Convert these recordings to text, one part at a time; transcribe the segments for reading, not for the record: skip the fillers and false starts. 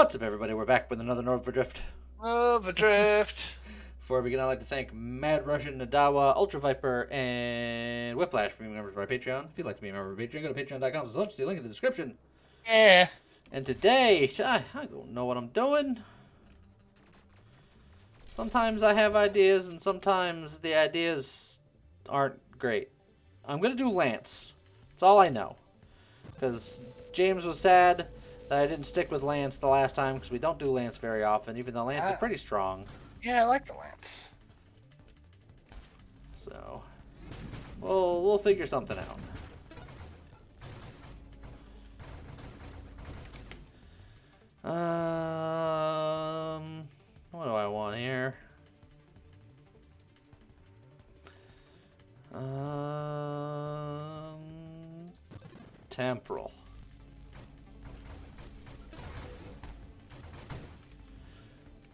What's up, everybody? We're back with another Overdrift. Overdrift. Before we begin, I'd like to thank Mad Russian, Nadawa, Ultra Viper, and Whiplash for being members of our Patreon. If you'd like to be a member of our Patreon, go to patreon.com/lunch. See the link in the description. Yeah. And today, I don't know what I'm doing. Sometimes I have ideas, and sometimes the ideas aren't great. I'm going to do Lance. That's all I know. Because James was sad that I didn't stick with Lance the last time, because we don't do Lance very often, even though Lance is pretty strong. Yeah, I like the Lance. So, we'll figure something out. What do I want here? Temporal.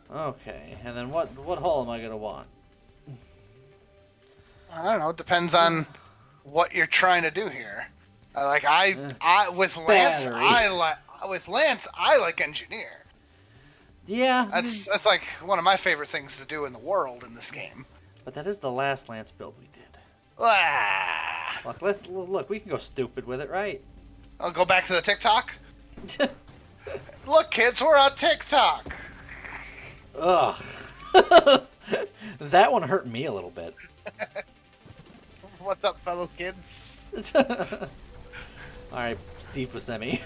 Okay, and then what hole am I gonna want? I don't know. It depends on what you're trying to do here. With Lance, I like engineer. Yeah, That's like one of my favorite things to do in the world in this game. but that is the last Lance build we did. Ah. Look. We can go stupid with it, right? I'll go back to the TikTok. Look, kids, we're on TikTok. Ugh. That one hurt me a little bit. What's up, fellow kids? Alright, Steve Buscemi.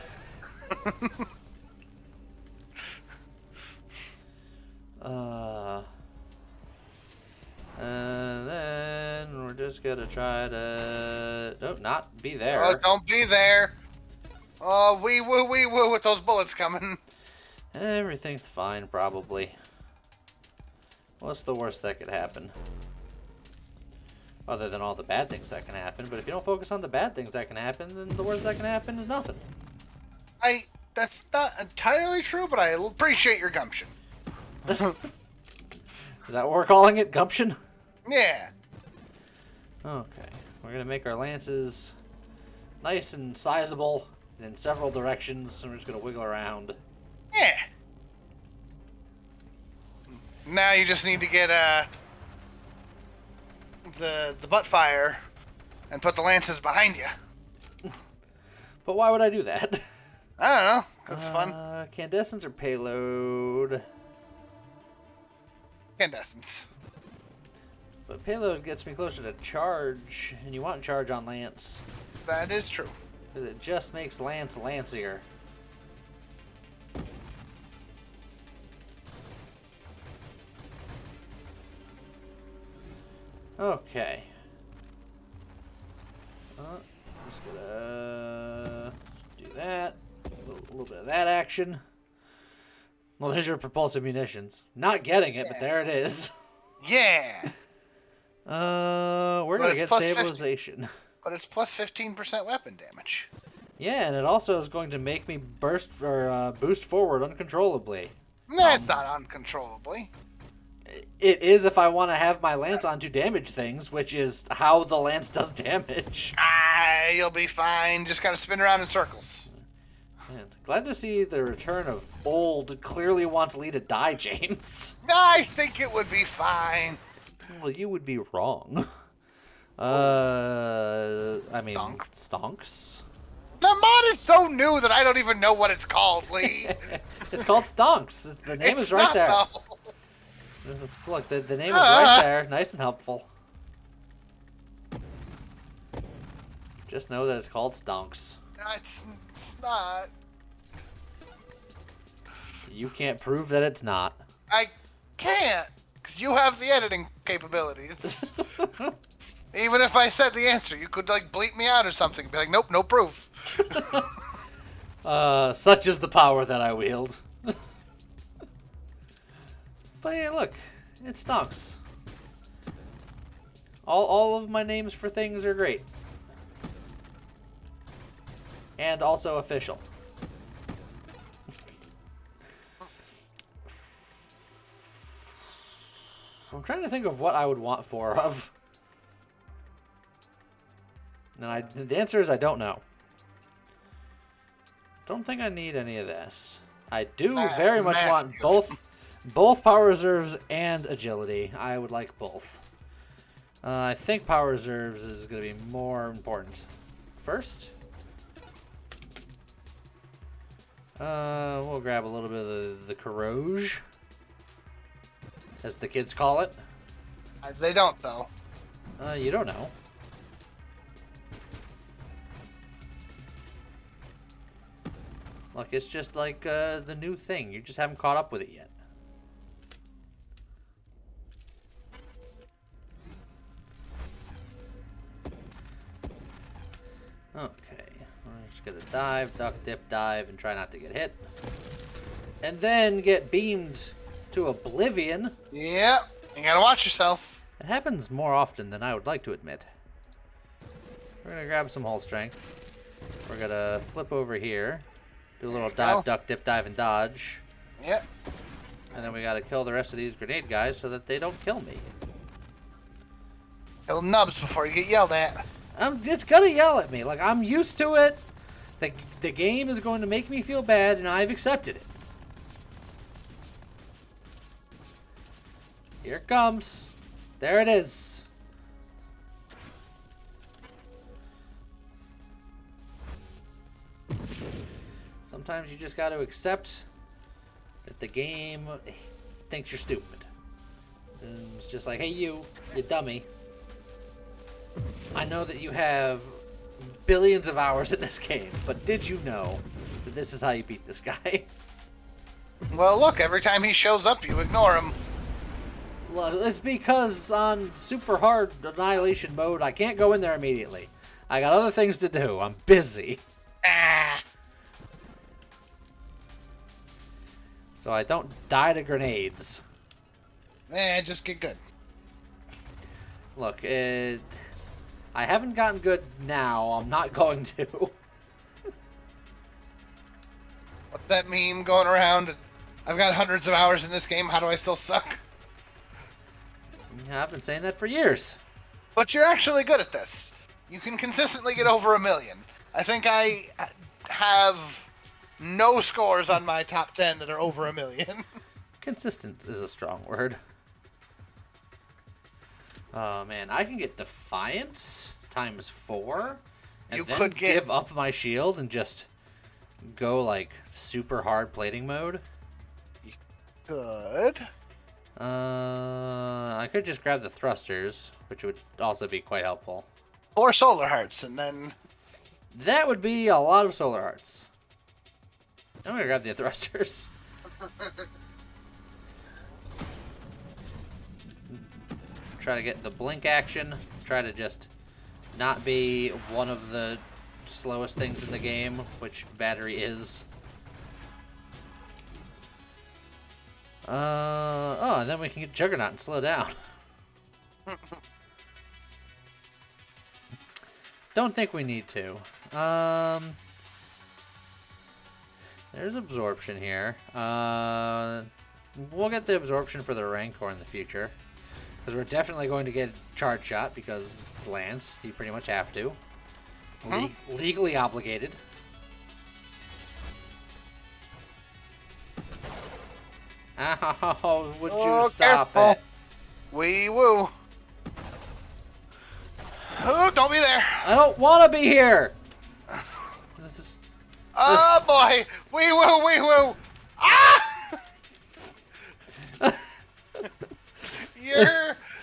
And then we're just gonna try to... Oh, not be there. Oh, don't be there. Oh, wee woo with those bullets coming. Everything's fine, probably. What's the worst that could happen? Other than all the bad things that can happen. But if you don't focus on the bad things that can happen, then the worst that can happen is nothing. That's not entirely true, but I appreciate your gumption. Is that what we're calling it? Gumption? Yeah. Okay. We're going to make our lances nice and sizable in several directions. And we're just going to wiggle around. Yeah. Now you just need to get the butt fire and put the lances behind you. But why would I do that? I don't know. 'Cause it's fun. Candescence or payload? Incandescence. But payload gets me closer to charge, and you want charge on Lance. That is true. Because it just makes Lance lancier. Okay. Just gonna do that. A little bit of that action. Well, there's your propulsive munitions. Not getting it, but there it is. Yeah. We're gonna get stabilization. But it's plus 15% weapon damage. Yeah, and it also is going to make me boost forward uncontrollably. No, it's not uncontrollably. It is if I want to have my lance on to damage things, which is how the lance does damage. You'll be fine. Just gotta spin around in circles. Man, glad to see the return of old, clearly wants Lee to die, James. I think it would be fine. Well, you would be wrong. I mean, stonks. The mod is so new that I don't even know what it's called, Lee. It's called stonks. The name is right not, there. though. Look, the name is right there. Nice and helpful. Just know that it's called stonks. It's not. You can't prove that it's not. I can't, because you have the editing capabilities. Even if I said the answer, you could, like, bleep me out or something. Be like, nope, no proof. Such is the power that I wield. But yeah, look. It stonks. All of my names for things are great. And also official. I'm trying to think of what I would want four of. And the answer is I don't know. Don't think I need any of this. I do very much want both power reserves and agility. I would like both. I think power reserves is going to be more important. First, we'll grab a little bit of the corroge, as the kids call it. They don't, though. You don't know. Look, it's just like the new thing. You just haven't caught up with it yet. Okay, we're just gonna dive, duck, dip, dive, and try not to get hit. And then get beamed to oblivion. Yep, you gotta watch yourself. It happens more often than I would like to admit. We're gonna grab some hull strength. We're gonna flip over here. Do a little dive, duck, dip, dive, and dodge. Yep. And then we gotta kill the rest of these grenade guys so that they don't kill me. Kill nubs before you get yelled at. It's gonna yell at me. Like, I'm used to it. The game is going to make me feel bad, and I've accepted it. Here it comes. There it is. Sometimes you just got to accept that the game thinks you're stupid. And it's just like, hey, you dummy. I know that you have billions of hours in this game, but did you know that this is how you beat this guy? Well, look, every time he shows up, you ignore him. Look, it's because on super hard annihilation mode, I can't go in there immediately. I got other things to do. I'm busy. Ah. So I don't die to grenades. Just get good. Look, I haven't gotten good now. I'm not going to. What's that meme going around? I've got hundreds of hours in this game. How do I still suck? Yeah, I've been saying that for years. But you're actually good at this. You can consistently get over 1 million. I think I have no scores on my top 10 that are over 1 million. Consistent is a strong word. Oh man, I can get Defiance times 4, and You then could give up my shield and just go like super hard plating mode. Good. I could just grab the thrusters, which would also be quite helpful. 4 solar hearts, and then That would be a lot of solar hearts. I'm gonna grab the thrusters. Try to get the blink action. Try to just not be one of the slowest things in the game, which battery is. Oh, and then we can get Juggernaut and slow down. Don't think we need to. There's absorption here. We'll get the absorption for the Rancor in the future. Because we're definitely going to get charge shot because it's Lance. You pretty much have to. Legally obligated. Oh, would you stop careful. it? Wee woo. Oh, don't be there. I don't want to be here. This is... Oh boy. Wee woo, wee woo. Ah!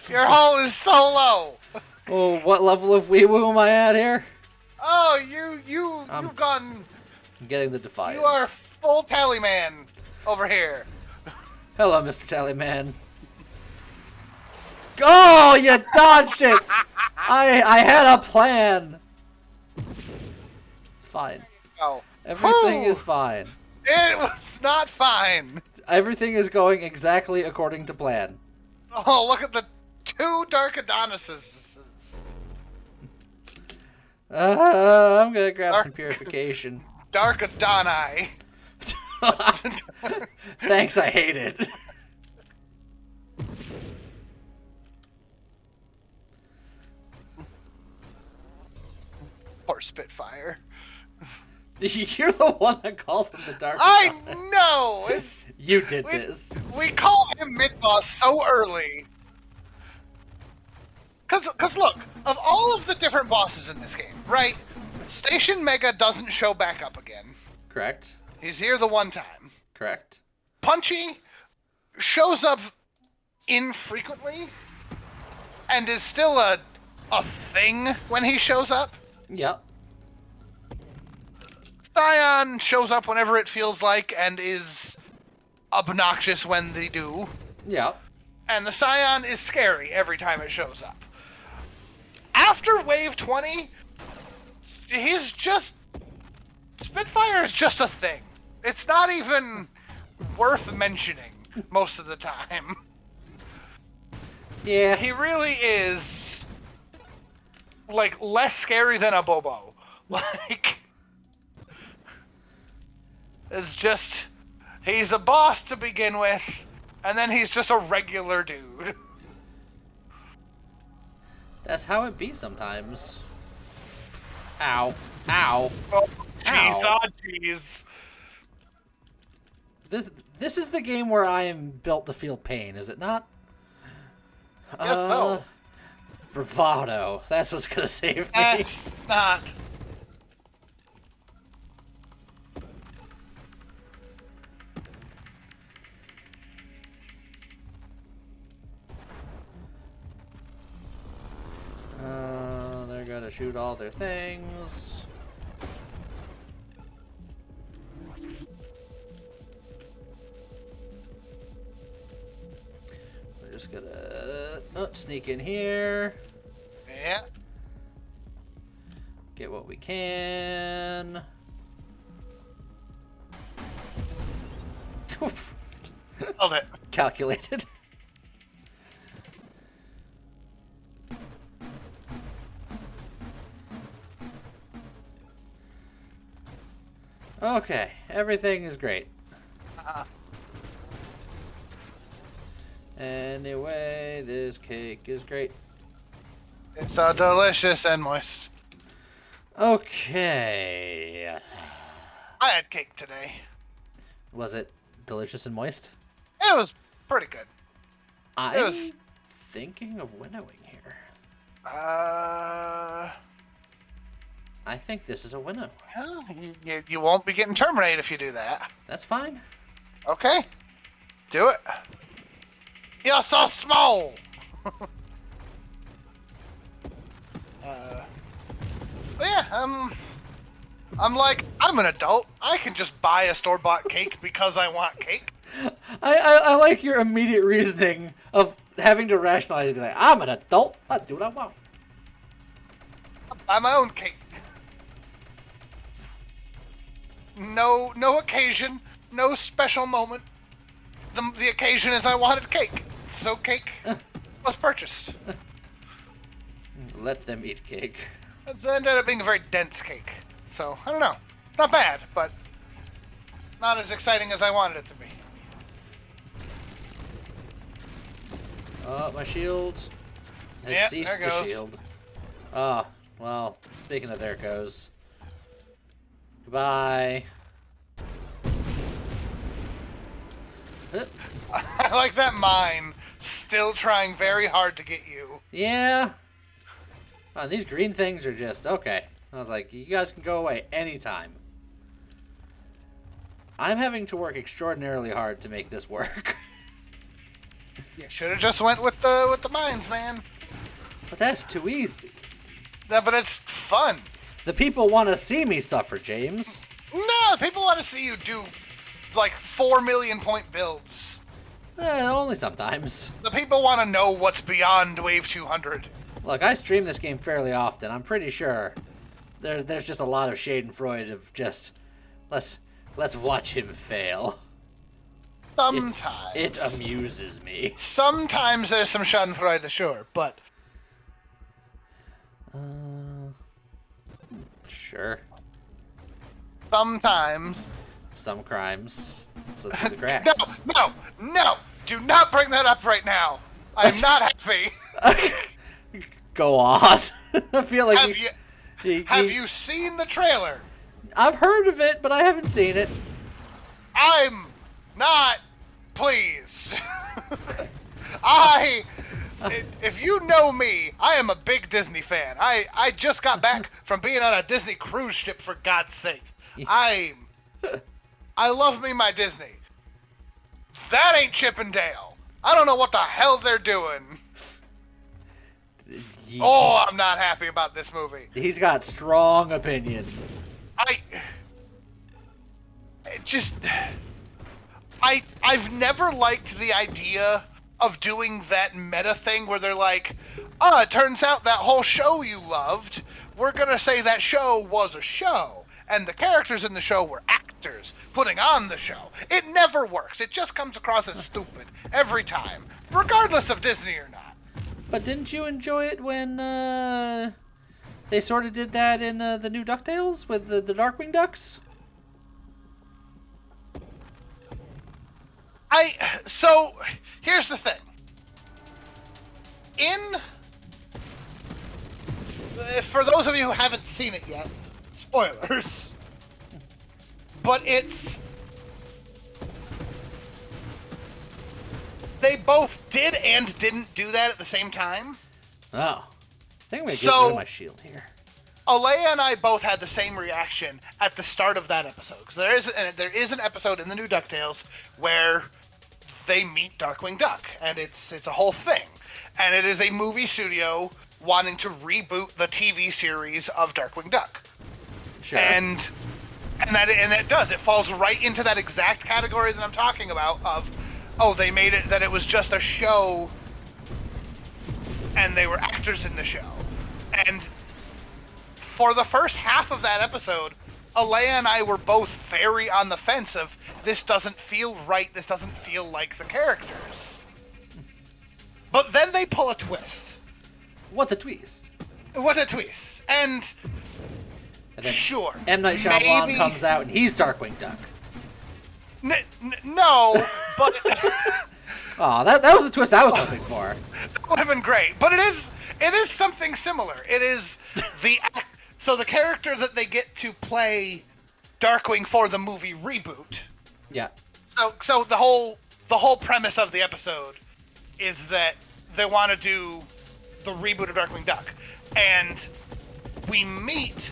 Your hull is so low. Oh, what level of wee woo am I at here? Oh, you've gone. I'm getting the Defiance. You are full tally man over here. Hello, Mr. Tallyman. Oh, you dodged it! I had a plan. It's fine. Oh. Everything is fine. It was not fine. Everything is going exactly according to plan. Oh, look at the 2 Dark Adonises. I'm gonna grab some purification. Dark Adonai. Thanks, I hate it. Poor Spitfire. You're the one that called him the Dark I Goddess. know! You did this. We call him mid-boss so early. Cause look, of all of the different bosses in this game, right? Station Mega doesn't show back up again. Correct. He's here the one time. Correct. Punchy shows up infrequently and is still a thing when he shows up. Yep. Tion shows up whenever it feels like and is obnoxious when they do. Yep. And the Scion is scary every time it shows up. After Wave 20, he's just... Spitfire is just a thing. It's not even worth mentioning most of the time. Yeah. He really is, like, less scary than a Bobo. Like, it's just... He's a boss to begin with, and then he's just a regular dude. That's how it be sometimes. Ow. Ow. Oh, jeez. Ow. Oh, jeez. This is the game where I am built to feel pain, is it not? Yes, so. Bravado. That's what's gonna save me. That's not... They're gonna shoot all their things. We're just gonna sneak in here. Yeah. Get what we can. Oof. Love it. Calculated. Okay, everything is great. Anyway, this cake is great. It's so delicious and moist. Okay. I had cake today. Was it delicious and moist? It was pretty good. I'm was- thinking of winnowing here. Well, I think this is a winnow. you won't be getting terminated if you do that. That's fine. Okay. Do it. You're so small! But yeah, I'm like, I'm an adult. I can just buy a store-bought cake because I want cake. I like your immediate reasoning of having to rationalize it. Be like, I'm an adult. I do what I want. I buy my own cake. No occasion, no special moment. The occasion is I wanted cake. So cake was purchased. Let them eat cake. It ended up being a very dense cake. So, I don't know. Not bad, but not as exciting as I wanted it to be. Oh, my shield has Yep, ceased there to goes. shield. Oh, well, speaking of there goes. Goodbye. I like that mine still trying very hard to get you. Yeah. Oh, these green things are just okay. I was like, you guys can go away anytime. I'm having to work extraordinarily hard to make this work. You should have just went with the mines, man. But that's too easy. Yeah, but it's fun. The people want to see me suffer, James. No, people want to see you do like 4 million point builds. Only sometimes. The people want to know what's beyond Wave 200. Look, I stream this game fairly often. I'm pretty sure there's just a lot of Schadenfreude of just let's watch him fail. Sometimes. It amuses me. Sometimes there's some Schadenfreude, sure, but Sure. sometimes. Some crimes slip through the cracks. No! Do not bring that up right now. I'm not happy. Go on. I feel like Have you seen the trailer? I've heard of it, but I haven't seen it. I'm not pleased. If you know me, I am a big Disney fan. I just got back from being on a Disney cruise ship, for God's sake. I love me my Disney. That ain't Chip and Dale. I don't know what the hell they're doing. Oh, I'm not happy about this movie. He's got strong opinions. I've never liked the idea of doing that meta thing where they're like, it turns out that whole show you loved, we're gonna say that show was a show, and the characters in the show were actors putting on the show. It never works. It just comes across as stupid every time, regardless of Disney or not. But didn't you enjoy it when they sort of did that in the new DuckTales with the Darkwing Ducks? So, here's the thing. For those of you who haven't seen it yet, spoilers, but they both did and didn't do that at the same time. Oh. I think I'm going to get rid of my shield here. Alea and I both had the same reaction at the start of that episode. Because there is an episode in the new DuckTales where they meet Darkwing Duck. And it's a whole thing. And it is a movie studio wanting to reboot the TV series of Darkwing Duck. Sure. And that does. It falls right into that exact category that I'm talking about of, they made it that it was just a show and they were actors in the show. And for the first half of that episode, Alea and I were both very on the fence of, this doesn't feel right, this doesn't feel like the characters. But then they pull a twist. What a twist. What a twist. And then sure. M. Night Shyamalan comes out and he's Darkwing Duck. No, but... Aw, that was a twist I was hoping for. That would have been great. But it is something similar. It is so the character that they get to play Darkwing for the movie reboot. Yeah. So the whole premise of the episode is that they want to do the reboot of Darkwing Duck. And we meet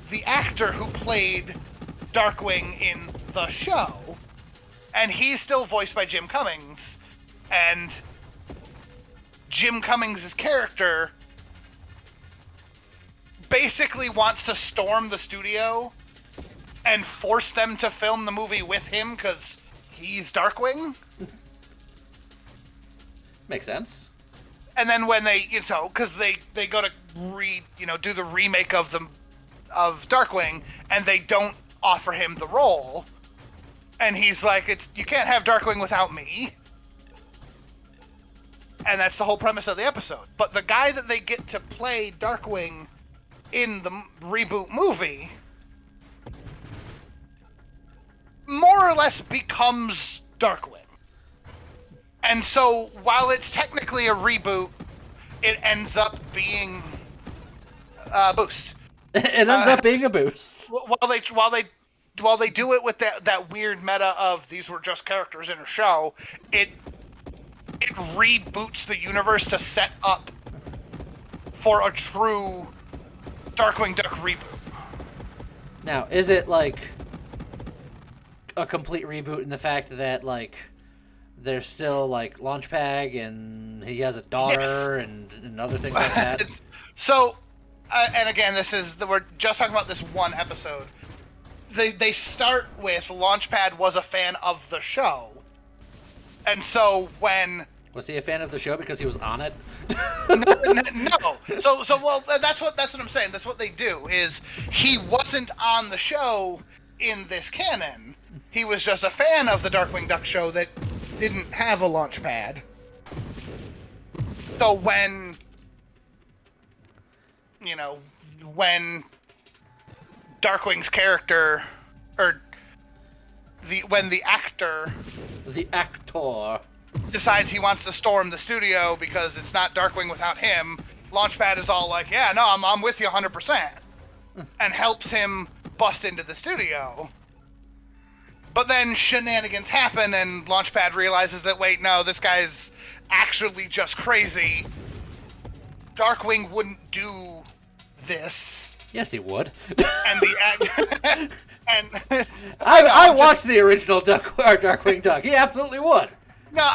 the actor who played Darkwing in the show. And he's still voiced by Jim Cummings. And Jim Cummings' character basically wants to storm the studio and force them to film the movie with him because he's Darkwing. Makes sense. And then when they, because they go to do the remake of Darkwing, and they don't offer him the role, and he's like, you can't have Darkwing without me. And that's the whole premise of the episode. But the guy that they get to play Darkwing in the reboot movie more or less becomes Darkwing. And so, while it's technically a reboot, it ends up being a boost. It ends up being a boost. While they do it with that weird meta of these were just characters in a show, it reboots the universe to set up for a true Darkwing Duck reboot. Now, is it like a complete reboot in the fact that there's still Launchpad and he has a daughter, yes, and other things like that? And again, we're just talking about this one episode. They start with Launchpad was a fan of the show. And so when... Was he a fan of the show because he was on it? No. Well, that's what I'm saying. That's what they do, is he wasn't on the show in this canon. He was just a fan of the Darkwing Duck show that didn't have a Launchpad. So when Darkwing's character, when the actor decides he wants to storm the studio because it's not Darkwing without him, Launchpad is all like, yeah, no, I'm with you 100%, and helps him bust into the studio. But then shenanigans happen, and Launchpad realizes that, wait, no, this guy's actually just crazy. Darkwing wouldn't do this. Yes, he would. And the and I watched the original Darkwing Duck. He absolutely would. No,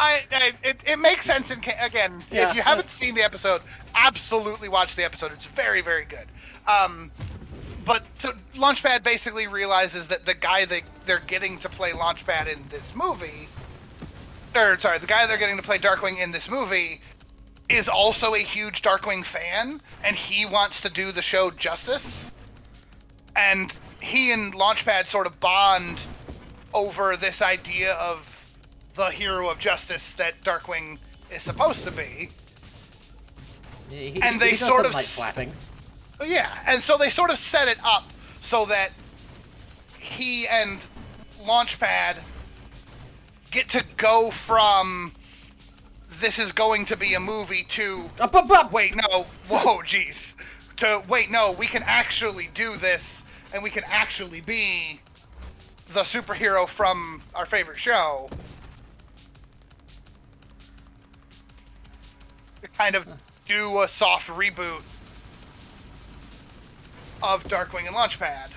it makes sense. Again, if you haven't seen the episode, absolutely watch the episode. It's very, very good. But so Launchpad basically realizes that the guy they're getting to play Launchpad in this movie, the guy they're getting to play Darkwing in this movie, is also a huge Darkwing fan, and he wants to do the show justice. And he and Launchpad sort of bond over this idea of the hero of justice that Darkwing is supposed to be. He they does sort some of light flapping. Yeah, and so they sort of set it up so that he and Launchpad get to go from this is going to be a movie to wait, no, whoa, jeez, to wait, no, we can actually do this, and we can actually be the superhero from our favorite show. To kind of do a soft reboot of Darkwing and Launchpad.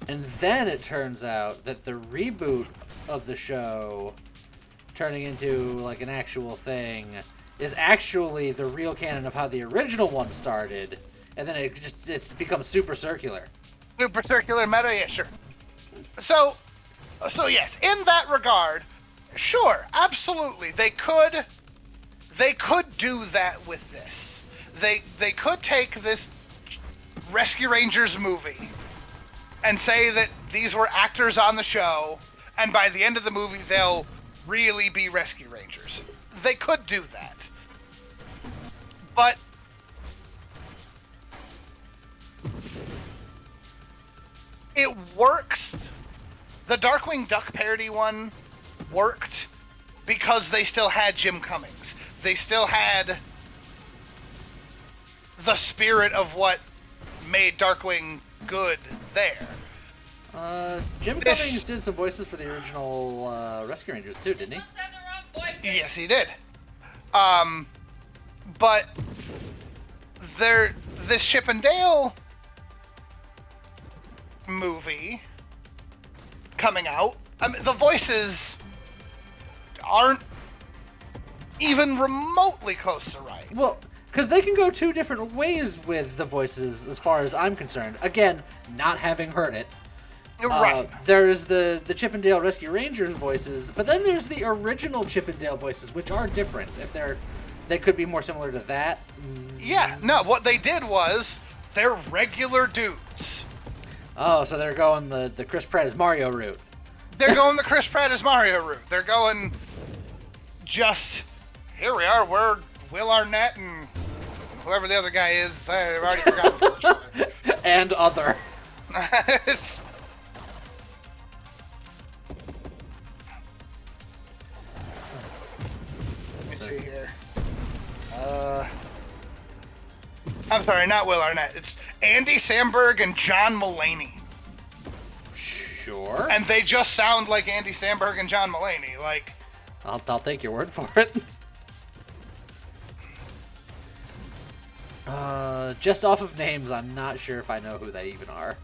And then it turns out that the reboot of the show turning into like an actual thing is actually the real canon of how the original one started, and then it's become super circular. Super circular meta, yeah, sure. So yes, in that regard, sure, absolutely, they could do that with this. They could take this Rescue Rangers movie and say that these were actors on the show, and by the end of the movie they'll really be Rescue Rangers. They could do that. But it works. The Darkwing Duck parody one worked because they still had Jim Cummings. They still had the spirit of what made Darkwing good there. Jim Cummings did some voices for the original Rescue Rangers too, didn't he? Yes, he did. But this Chip and Dale movie coming out, I mean, the voices aren't even remotely close to right. Well, because they can go two different ways with the voices as far as I'm concerned. Again, not having heard it. Right. There's the Chip and Dale Rescue Rangers voices, but then there's the original Chip and Dale voices, which are different. If they could be more similar to that. Yeah, no, what they did was they're regular dudes. Oh, so they're going the Chris Pratt as Mario route. They're going the Chris Pratt as Mario route. They're going just, here we are, we're Will Arnett and whoever the other guy is. I've already forgotten. And other. It's, let me see here. I'm sorry, not Will Arnett. It's Andy Samberg and John Mulaney. Sure. And they just sound like Andy Samberg and John Mulaney. Like, I'll take your word for it. Just off of names, I'm not sure if I know who they even are.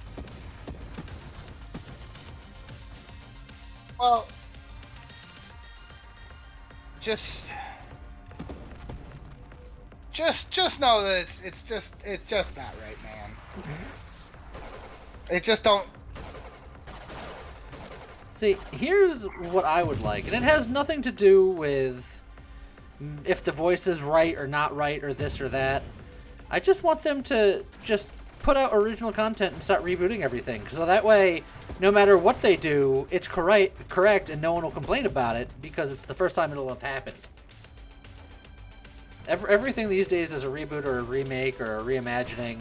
well, just know that it's just not right, man. It just don't. See, here's what I would like, and it has nothing to do with if the voice is right or not right or this or that. I just want them to just put out original content and start rebooting everything, so that way, no matter what they do, it's correct, and no one will complain about it because it's the first time it'll have happened. Everything these days is a reboot or a remake or a reimagining.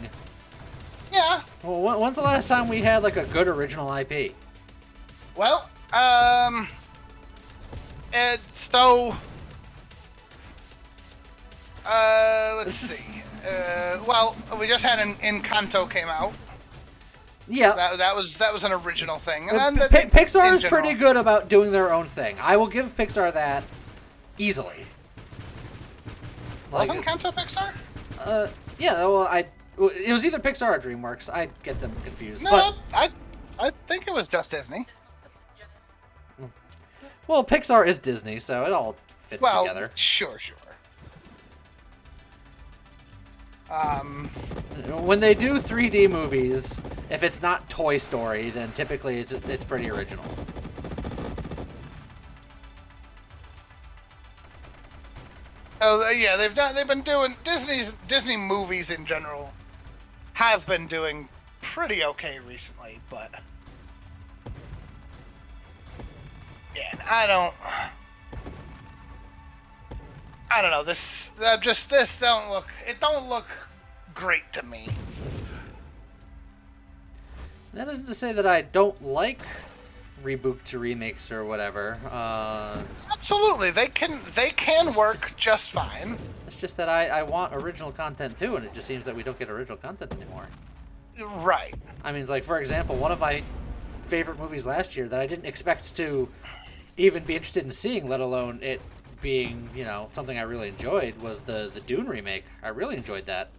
Yeah. Well, when's the last time we had like a good original IP? Well, so, let's see. Well, we just had Encanto came out. Yeah. That was an original thing. And Pixar is pretty good about doing their own thing. I will give Pixar that easily. Wasn't Kanto Pixar? Yeah. Well, it was either Pixar or DreamWorks. I get them confused. No, I think it was just Disney. Well, Pixar is Disney, so it all fits together. Sure. When they do 3D movies, if it's not Toy Story, then typically it's pretty original. Oh yeah, they've been doing Disney movies in general have been doing pretty okay recently, but yeah, I don't know. This don't look great to me. That isn't to say that I don't like reboot to remakes or whatever. Absolutely, they can work just fine. It's just that I want original content too, and it just seems that we don't get original content anymore. Right. I mean, it's like, for example, one of my favorite movies last year that I didn't expect to even be interested in seeing, let alone it being, something I really enjoyed, was the Dune remake. I really enjoyed that.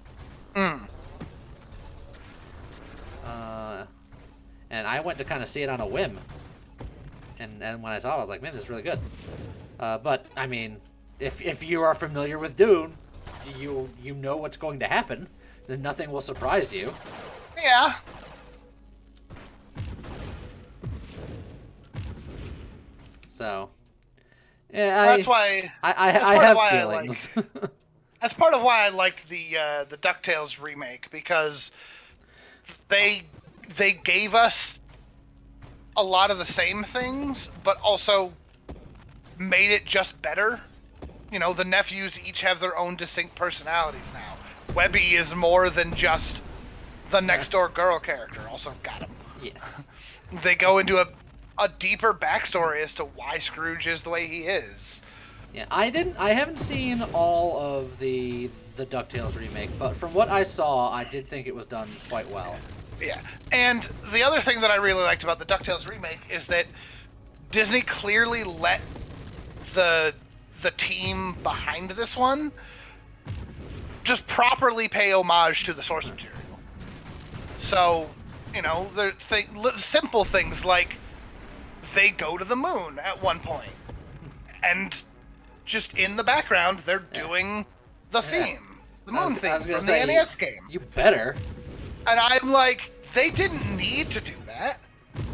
And I went to kind of see it on a whim. And when I saw it, I was like, man, this is really good. But, I mean, if you are familiar with Dune, you know what's going to happen. Then nothing will surprise you. Yeah. So, yeah, that's why I have feelings. That's part of why I liked the DuckTales remake, because they gave us a lot of the same things, but also made it just better. The nephews each have their own distinct personalities now. Webby is more than just the next door girl character. Also got him. Yes. They go into a deeper backstory as to why Scrooge is the way he is. Yeah, I haven't seen all of the DuckTales remake, but from what I saw, I did think it was done quite well. Yeah. And the other thing that I really liked about the DuckTales remake is that Disney clearly let the team behind this one just properly pay homage to the source material. So, there simple things like they go to the moon at one point, and just in the background they're doing the theme, the moon theme from the NES game. You better. And I'm like, they didn't need to do that,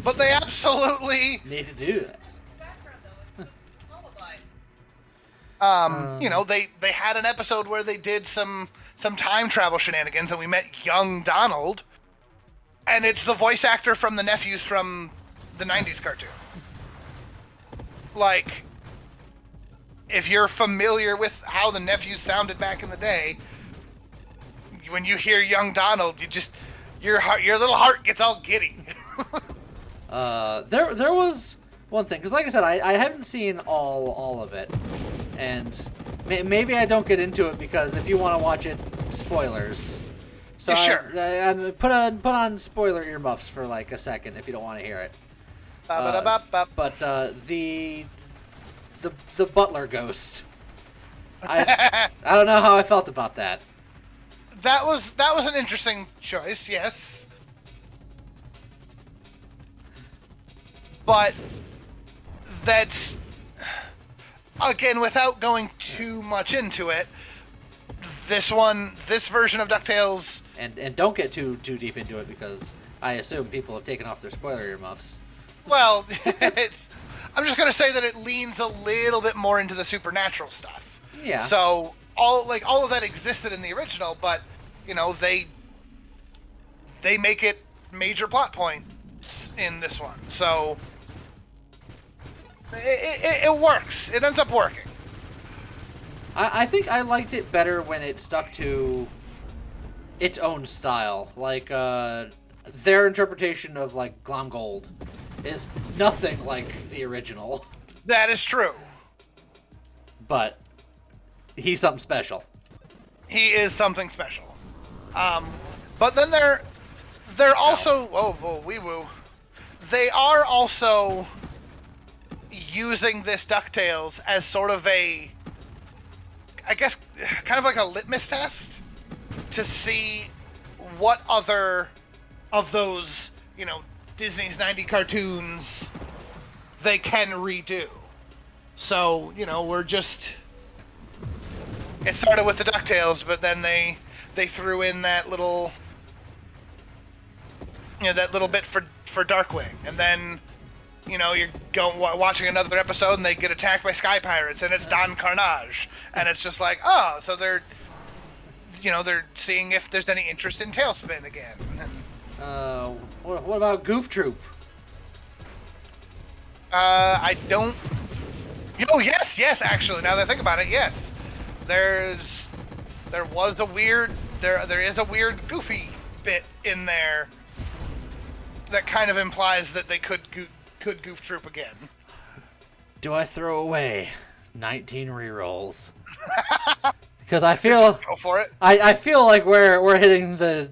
but they absolutely need to do that. They had an episode where they did some time travel shenanigans, and we met young Donald, and it's the voice actor from the nephews from the 90s cartoon. Like, if you're familiar with how the nephews sounded back in the day, when you hear young Donald, your little heart gets all giddy. There was one thing, because like I said, I haven't seen all of it, and maybe I don't get into it because if you want to watch it, spoilers. So sure. Put on spoiler earmuffs for like a second if you don't want to hear it. But the butler ghost, I don't know how I felt about that. That was an interesting choice, yes. But that's, again, without going too much into it, this version of DuckTales... And don't get too deep into it, because I assume people have taken off their spoiler earmuffs. Well, I'm just going to say that it leans a little bit more into the supernatural stuff. Yeah. So all of that existed in the original, but they make it major plot points in this one. So it works. It ends up working. I think I liked it better when it stuck to its own style. Like their interpretation of like Glomgold is nothing like the original. That is true. But he's something special. He is something special. But then there They're also wee woo. They are also using this DuckTales as sort of a, I guess, kind of like a litmus test to see what other of those, Disney's 90 cartoons they can redo. So, we're just... It started with the DuckTales, but then they threw in that little... that little bit for Darkwing. And then, you're watching another episode and they get attacked by sky pirates and it's Don Carnage. And it's just like, oh, so they're seeing if there's any interest in Tailspin again. What about Goof Troop? I don't... Oh, yes, actually, now that I think about it, yes. There is a weird Goofy bit in there that kind of implies that they could Goof Troop again. Do I throw away 19 rerolls? Because I feel... Just go for it. I feel like we're hitting the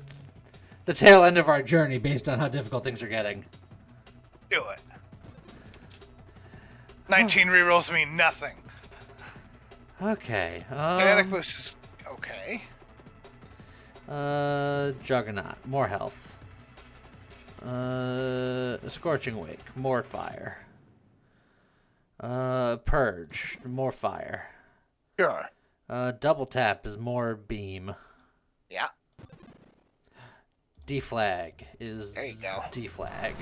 tail end of our journey based on how difficult things are getting. Do it. 19 rerolls mean nothing. Okay. Kinetic boost is okay. Juggernaut, more health. Scorching Wake, more fire. Purge, more fire. Sure. Double tap is more beam. Yeah. Deflag is there you go. deflag.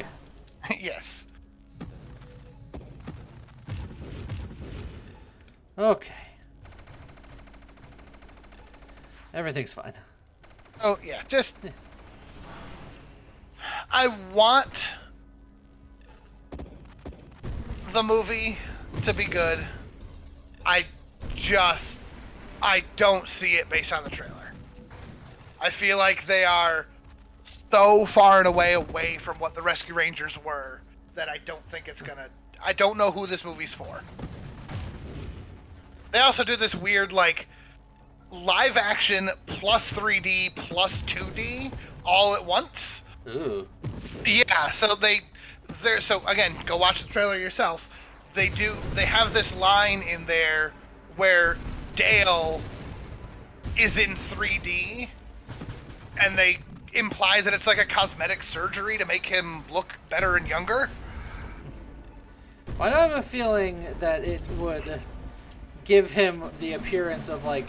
Yes. Okay. Everything's fine. Oh, yeah, just... I want the movie to be good. I don't see it based on the trailer. I feel like they are so far and away from what the Rescue Rangers were that I don't think it's gonna... I don't know who this movie's for. They also do this weird, like, live action plus 3D plus 2D all at once. Ooh. Yeah, so so again, go watch the trailer yourself. They have this line in there where Dale is in 3D and they imply that it's like a cosmetic surgery to make him look better and younger. I have a feeling that it would give him the appearance of, like,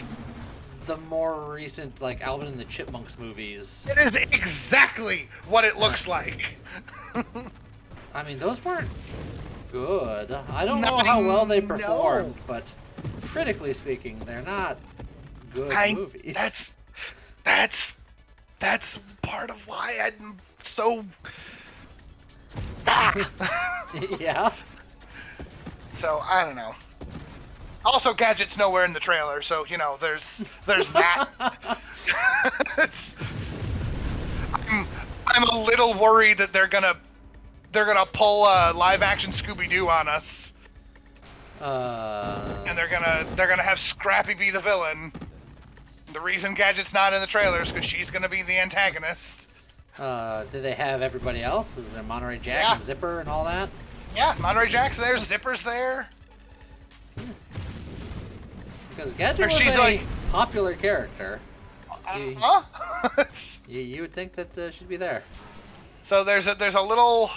the more recent, like, Alvin and the Chipmunks movies. It is exactly what it looks like. I mean, those weren't good. I don't know how well they performed, but critically speaking, they're not good movies. That's part of why I'm so... Yeah? So, I don't know. Also, Gadget's nowhere in the trailer, so, there's that. I'm a little worried that they're gonna pull a live-action Scooby-Doo on us. And they're gonna have Scrappy be the villain. The reason Gadget's not in the trailer is because she's gonna be the antagonist. Do they have everybody else? Is there Monterey Jack and Zipper and all that? Yeah, Monterey Jack's there, Zipper's there. Because Gadget was a popular character. You would think that she'd be there. So there's a little...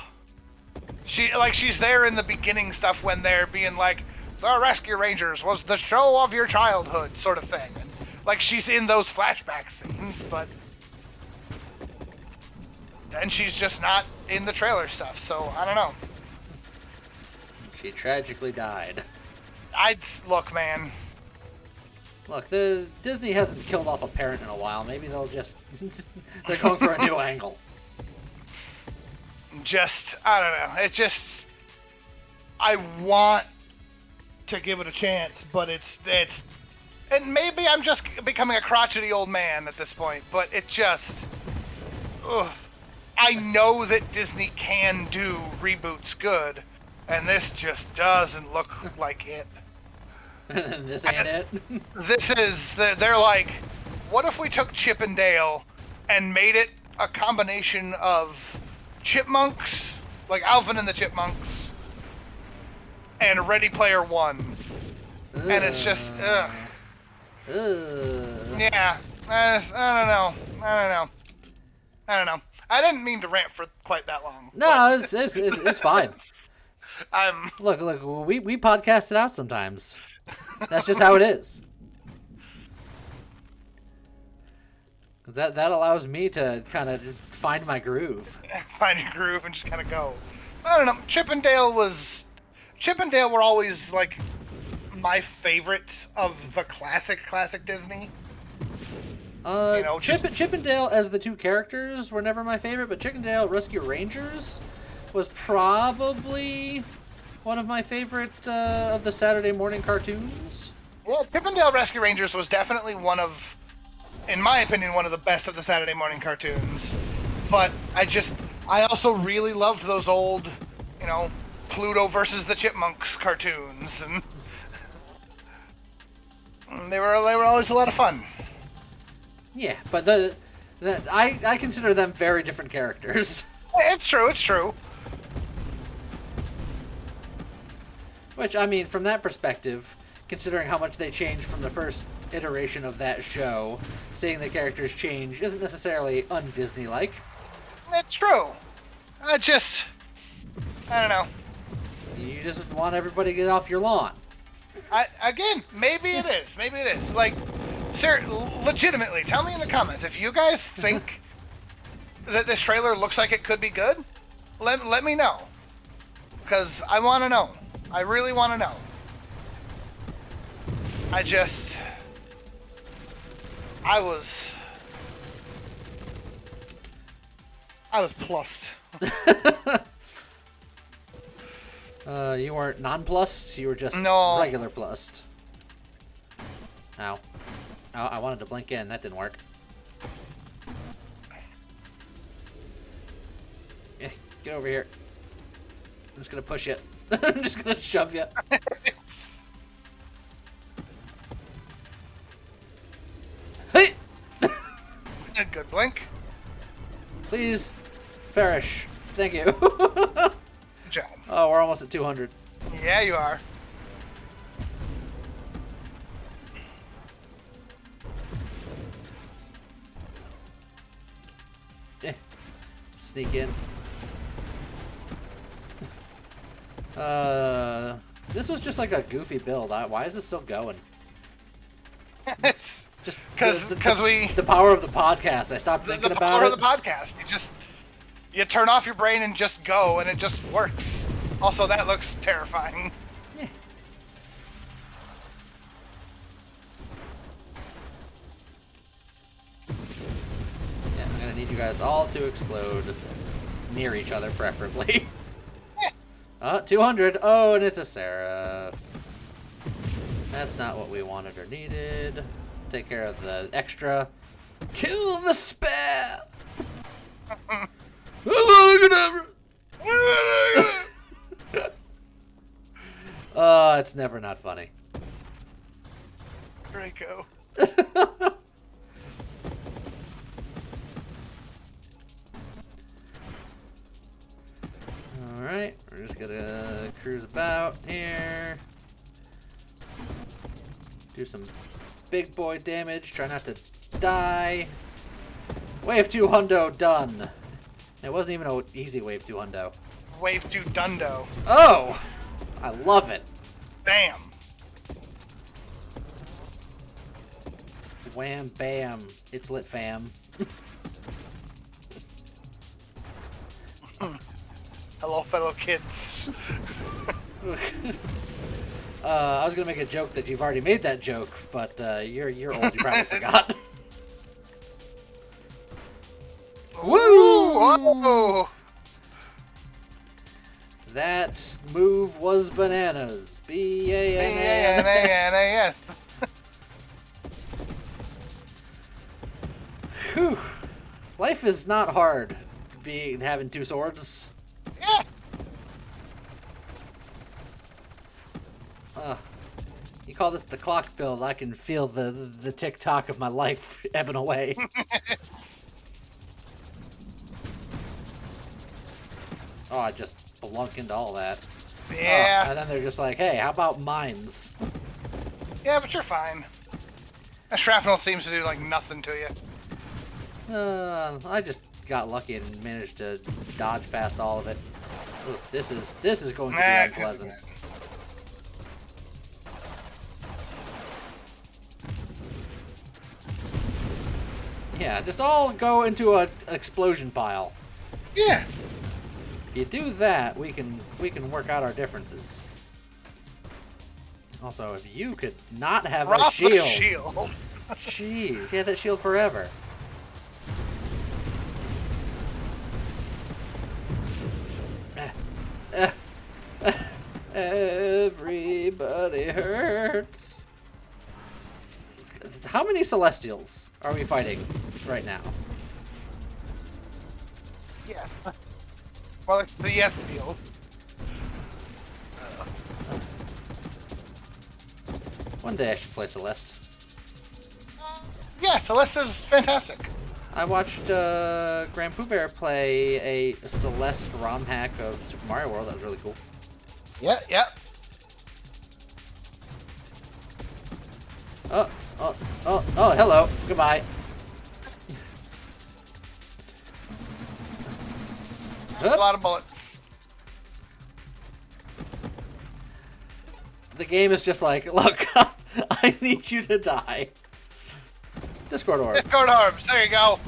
She's there in the beginning stuff when they're being like, the Rescue Rangers was the show of your childhood, sort of thing. And, like, she's in those flashback scenes, but then she's just not in the trailer stuff, so I don't know. She tragically died. Look, man. Look, Disney hasn't killed off a parent in a while. Maybe they'll just... they're going for a new angle. I don't know. I want to give it a chance, but it's... And maybe I'm just becoming a crotchety old man at this point, but it just... Ugh. I know that Disney can do reboots good, and this just doesn't look like it. This ain't it? They're like, what if we took Chip and Dale and made it a combination of Chipmunks, like Alvin and the Chipmunks, and Ready Player One. Ugh. And it's just, ugh. Ugh. Yeah, I don't know. I don't know. I didn't mean to rant for quite that long. No, it's fine. I'm Look, we podcast it out sometimes. That's just how it is. That allows me to kind of find my groove. find your groove and just kind of go. I don't know. Chippendale were always like my favorite of the classic Disney. Chippendale as the two characters were never my favorite, but Chippendale Rescue Rangers was probably one of my favorite of the Saturday morning cartoons. Well, Chippendale Rescue Rangers was definitely in my opinion, one of the best of the Saturday morning cartoons. But I also really loved those old, Pluto versus the Chipmunks cartoons, and they were always a lot of fun. Yeah, but I consider them very different characters. It's true. Which, I mean, from that perspective, considering how much they changed from the first iteration of that show, seeing the characters change isn't necessarily un-Disney-like. It's true. I don't know. You just want everybody to get off your lawn. Maybe it is. Like, sir, legitimately, tell me in the comments if you guys think that this trailer looks like it could be good. Let me know, because I want to know. I really want to know. I was plussed. You weren't nonplussed, you were just regular plussed. Ow. I wanted to blink in, that didn't work. Get over here. I'm just gonna push you. I'm just gonna shove you. Hey! Good blink. Please perish. Thank you. Good job. Oh, we're almost at 200. Yeah, you are. Sneak in. This was just like a goofy build. Why is it still going? It's just because the power of the podcast. I stopped thinking about it. The power of the podcast. You turn off your brain and just go, and it just works. Also, that looks terrifying. Yeah. Yeah, I'm gonna need you guys all to explode near each other, preferably. 200. Oh, and it's a Seraph. That's not what we wanted or needed. Take care of the extra. Kill the spare. It's never not funny. Draco. Alright, we're just gonna cruise about here. Do some big boy damage. Try not to die. Wave 2 hundo done. It wasn't even an easy wave 2 hundo. Wave 2 dundo. Oh! I love it. Bam. Wham bam. It's lit, fam. Hello, fellow kids. I was gonna make a joke that you've already made that joke, but you're old. You probably forgot. Woo! Whoa! That move was bananas. B-A-N-A-N-A-S. Whew. Life is not hard. Having two swords. Yeah. You call this the clock build? I can feel the tick-tock of my life ebbing away. Oh, I just blunk into all that. Yeah. Oh, and then they're just like, hey, how about mines? Yeah, but you're fine. That shrapnel seems to do like nothing to you. I just got lucky and managed to dodge past all of it. Ooh, this is going to be unpleasant. Yeah, just all go into an explosion pile. Yeah. If you do that, we can work out our differences. Also, if you could not have a Drop the shield. shield. Jeez, he had that shield forever. Everybody hurts. How many Celestials are we fighting right now? Yes. Well, it's the yes field. One day I should play Celeste. Yeah, Celeste is fantastic. I watched Grand Pooh Bear play a Celeste ROM hack of Super Mario World. That was really cool. Yeah, yeah. Oh, hello. Goodbye. A lot of bullets. The game is just like, look, I need you to die. Discord orbs. Discord orbs. There you go.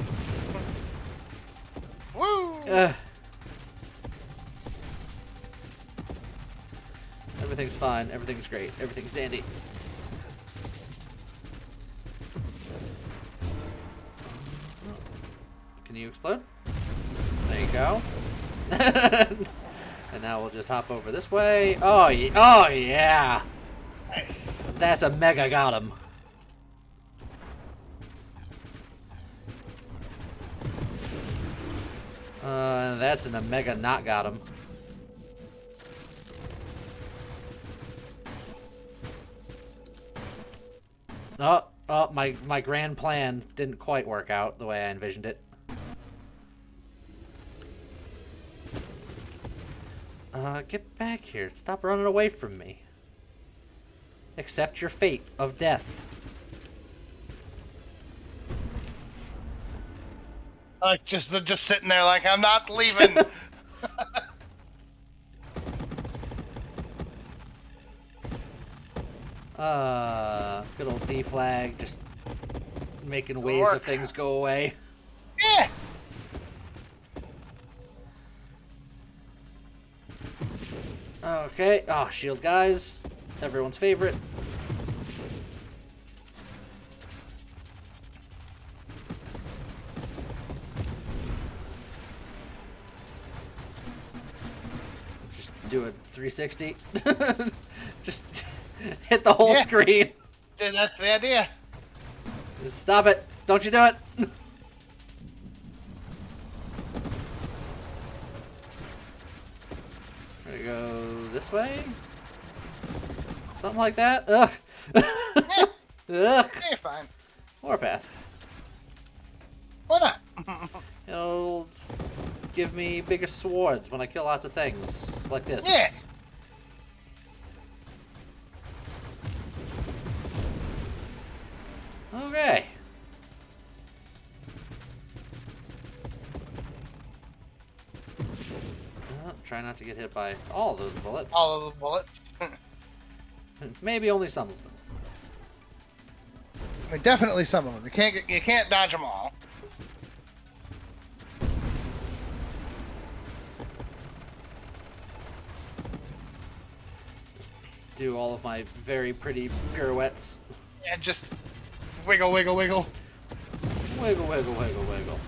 Woo! Everything's fine. Everything's great. Everything's dandy. Can you explode? There you go. And now we'll just hop over this way. Oh yeah. Nice. That's a mega got him. That's an Omega not got him. Oh, my grand plan didn't quite work out the way I envisioned it. Get back here. Stop running away from me. Accept your fate of death. Like just sitting there, like I'm not leaving. Good old D flag, just making waves of things go away. Yeah. Okay. Oh, shield guys, everyone's favorite. Do a 360. Just hit the whole screen. Dude, that's the idea. Just stop it. Don't you do it. There we go this way. Something like that. Ugh. Yeah. Ugh. You're fine. Warpath. Why not? It'll give me bigger swords when I kill lots of things like this. Yeah. Okay. Try not to get hit by all of those bullets. All of the bullets. Maybe only some of them. I mean, definitely some of them. You can't dodge them all. Do all of my very pretty pirouettes. Yeah, just wiggle, wiggle, wiggle. Wiggle, wiggle, wiggle, wiggle.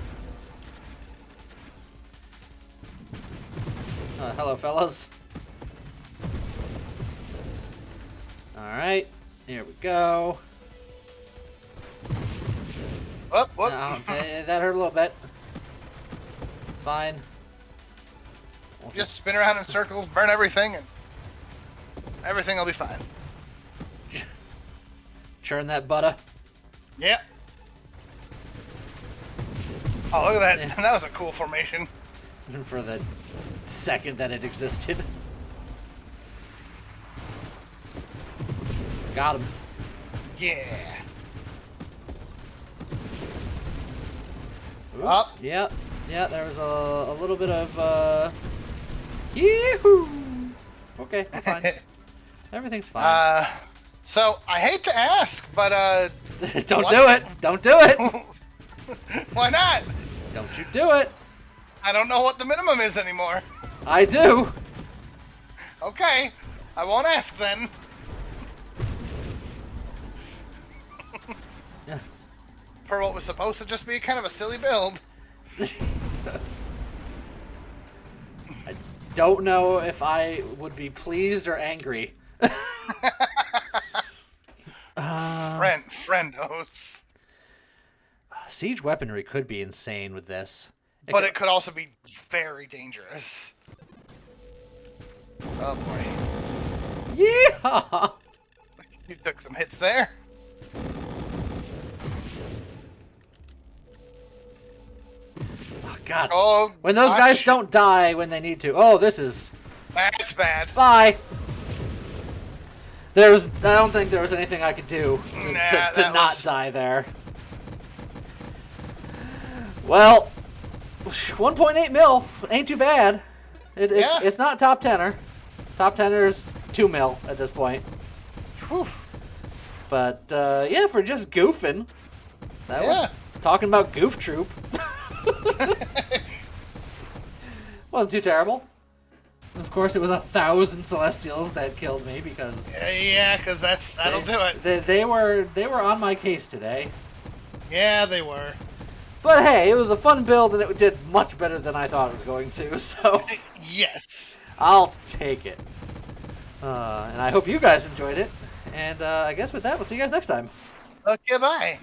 Hello, fellas. Alright, here we go. Whoop, whoop. That hurt a little bit. It's fine. Just spin around in circles, burn everything, and everything will be fine. Churn that butter. Yep. Oh, look at that. Yeah. That was a cool formation. for the second that it existed. Got him. Yeah. Ooh, Up. Yeah, there was a little bit of, yee-hoo! Okay, we're fine. Everything's fine. So, I hate to ask, but, Don't do it! Don't do it! why not? Don't you do it! I don't know what the minimum is anymore. I do! Okay, I won't ask then. Yeah. Per what was supposed to just be kind of a silly build. I don't know if I would be pleased or angry. Friendos. Siege weaponry could be insane with this. But it could also be very dangerous. Oh boy. Yeehaw! You took some hits there. Oh, God. Oh, When those guys don't die when they need to. Oh, this is... That's bad. Bye! I don't think there was anything I could do to not die there. Well, 1.8 mil ain't too bad. It's not top 10er. Top 10er's 2 mil at this point. Whew. But, yeah, for just goofing. That was talking about Goof Troop. Wasn't too terrible. Of course, it was 1,000 Celestials that killed me because... Yeah, because that'll do it. They were on my case today. Yeah, they were. But hey, it was a fun build and it did much better than I thought it was going to, so... Yes. I'll take it. And I hope you guys enjoyed it. And I guess with that, we'll see you guys next time. Okay, bye.